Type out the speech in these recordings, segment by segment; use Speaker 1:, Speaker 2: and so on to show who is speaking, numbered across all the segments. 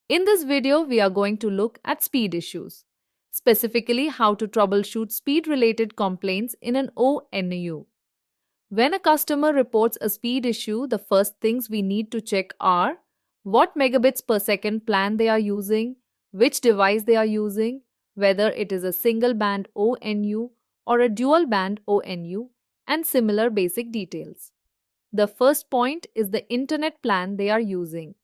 Speaker 1: In this video, we are going to look at speed issues, specifically how to troubleshoot speed-related complaints in an ONU. When a customer reports a speed issue, the first things we need to check are what megabits per second plan they are using, which device they are using, whether it is a single band ONU or a dual band ONU, and similar basic details. The first point is the internet plan they are using.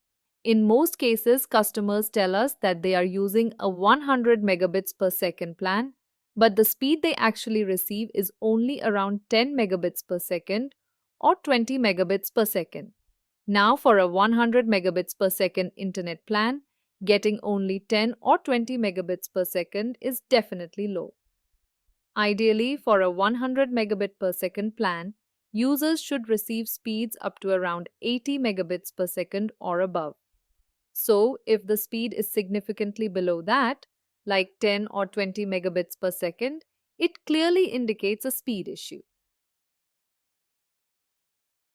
Speaker 1: In most cases, customers tell us that they are using a 100 megabits per second plan, but the speed they actually receive is only around 10 megabits per second or 20 megabits per second. Now, for a 100 megabits per second internet plan, getting only 10 or 20 megabits per second is definitely low. Ideally, for a 100 megabit per second plan, users should receive speeds up to around 80 megabits per second or above. So, if the speed is significantly below that, like 10 or 20 megabits per second, it clearly indicates a speed issue.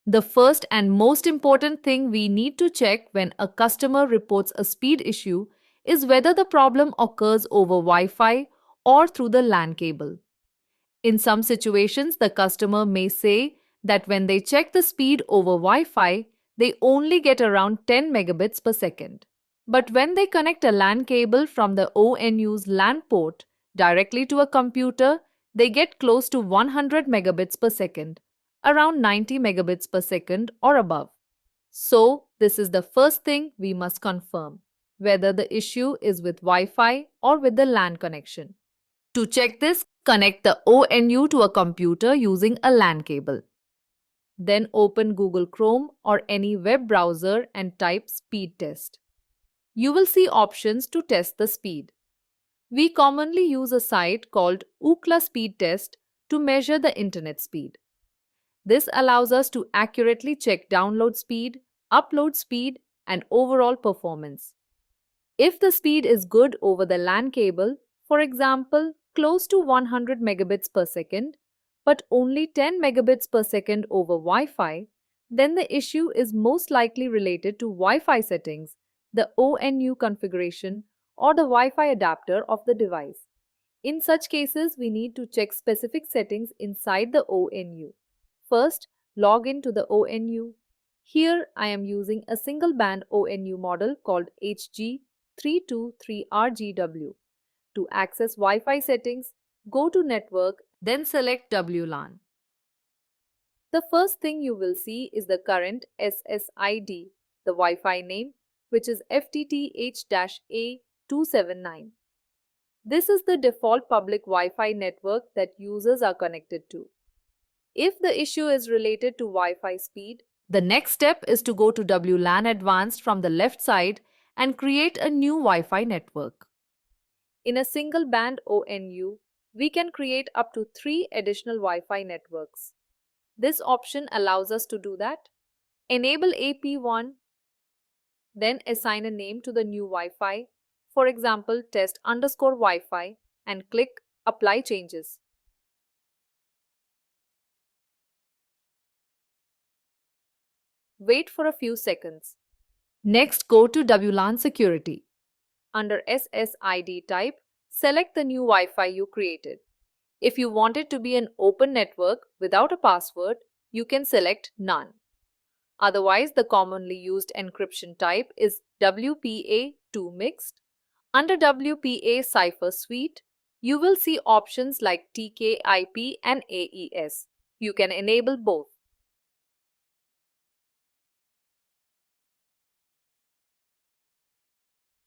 Speaker 1: The first and most important thing we need to check when a customer reports a speed issue is whether the problem occurs over Wi-Fi or through the LAN cable. In some situations, the customer may say that when they check the speed over Wi-Fi, they only get around 10 megabits per second. But when they connect a LAN cable from the ONU's LAN port directly to a computer, they get close to 100 megabits per second, around 90 megabits per second or above. So, this is the first thing we must confirm, whether the issue is with Wi-Fi or with the LAN connection. To check this, connect the ONU to a computer using a LAN cable. Then open Google Chrome or any web browser and type speed test. You will see options to test the speed. We commonly use a site called Ookla Speed Test to measure the internet speed. This allows us to accurately check download speed, upload speed, and overall performance. If the speed is good over the LAN cable, for example, close to 100 megabits per second, but only 10 megabits per second over Wi-Fi, then the issue is most likely related to Wi-Fi settings, the ONU configuration, or the Wi-Fi adapter of the device. In such cases, we need to check specific settings inside the ONU. First, log in to the ONU. Here, I am using a single band ONU model called HG323RGW. To access Wi-Fi settings, go to Network, then select WLAN. The first thing you will see is the current SSID, the Wi-Fi name, which is FTTH-A279. This is the default public Wi-Fi network that users are connected to. If the issue is related to Wi-Fi speed, the next step is to go to WLAN Advanced from the left side and create a new Wi-Fi network. In a single band ONU, we can create up to 3 additional Wi-Fi networks. This option allows us to do that. Enable AP1, then assign a name to the new Wi-Fi, for example, test_Wi-Fi, and click Apply Changes. Wait for a few seconds. Next, go to WLAN Security. Under SSID type, select the new Wi-Fi you created. If you want it to be an open network without a password, you can select None. Otherwise, the commonly used encryption type is WPA2 Mixed. Under WPA Cipher Suite, you will see options like TKIP and AES. You can enable both.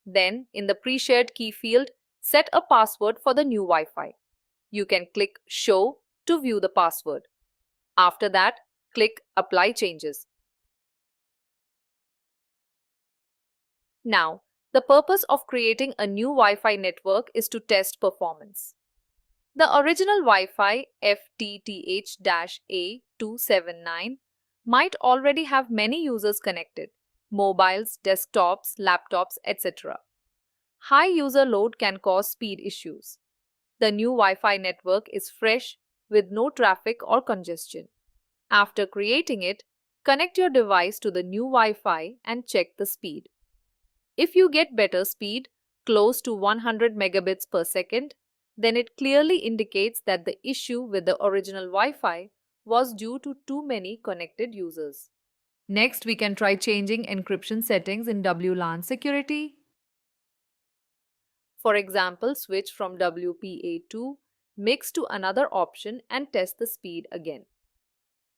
Speaker 1: Then, in the pre-shared key field, set a password for the new Wi-Fi. You can click Show to view the password. After that, click Apply Changes. Now, the purpose of creating a new Wi-Fi network is to test performance. The original Wi-Fi FTTH-A279 might already have many users connected: mobiles, desktops, laptops, etc. High user load can cause speed issues. The new Wi-Fi network is fresh with no traffic or congestion. After creating it, connect your device to the new Wi-Fi and check the speed. If you get better speed, close to 100 megabits per second, then it clearly indicates that the issue with the original Wi-Fi was due to too many connected users. Next, we can try changing encryption settings in WLAN security. For example, switch from WPA2 mix to another option and test the speed again.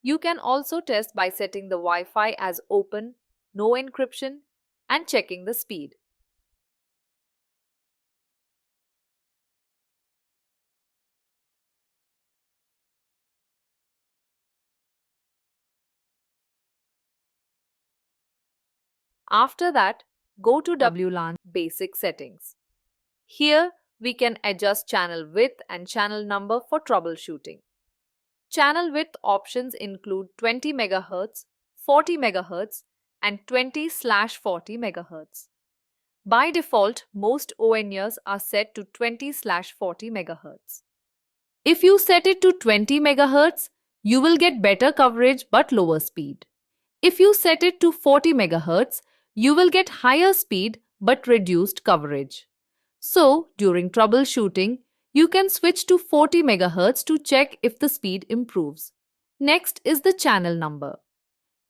Speaker 1: You can also test by setting the Wi-Fi as open, no encryption, and checking the speed. After that, go to WLAN basic settings. Here, we can adjust channel width and channel number for troubleshooting. Channel width options include 20 MHz, 40 MHz, and 20/40 MHz. By default, most ONTs are set to 20/40 MHz. If you set it to 20 MHz, you will get better coverage but lower speed. If you set it to 40 MHz, you will get higher speed but reduced coverage. So, during troubleshooting, you can switch to 40 MHz to check if the speed improves. Next is the channel number.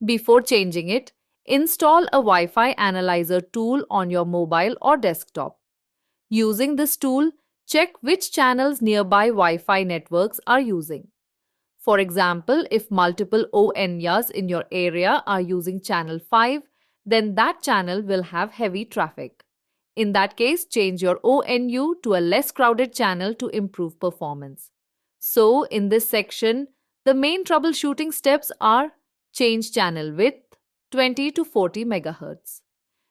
Speaker 1: Before changing it, install a Wi-Fi analyzer tool on your mobile or desktop. Using this tool, check which channels nearby Wi-Fi networks are using. For example, if multiple ONTs in your area are using channel 5, then that channel will have heavy traffic. In that case, change your ONU to a less crowded channel to improve performance. So, in this section, the main troubleshooting steps are change channel width 20 to 40 MHz.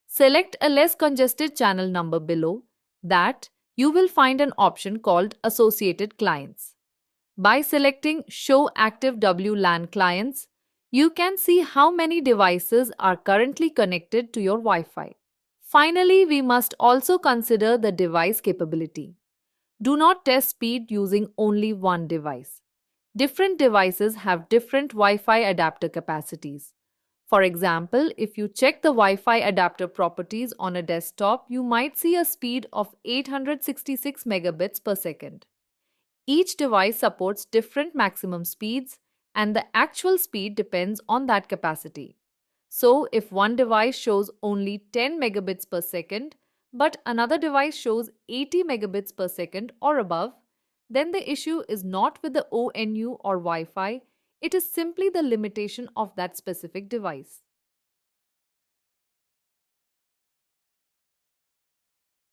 Speaker 1: Select a less congested channel number below that you will find an option called Associated Clients. By selecting Show Active WLAN Clients, you can see how many devices are currently connected to your Wi-Fi. Finally, we must also consider the device capability. Do not test speed using only one device. Different devices have different Wi-Fi adapter capacities. For example, if you check the Wi-Fi adapter properties on a desktop, you might see a speed of 866 megabits per second. Each device supports different maximum speeds, and the actual speed depends on that capacity. So, if one device shows only 10 megabits per second, but another device shows 80 megabits per second or above, then the issue is not with the ONU or Wi Fi, it is simply the limitation of that specific device.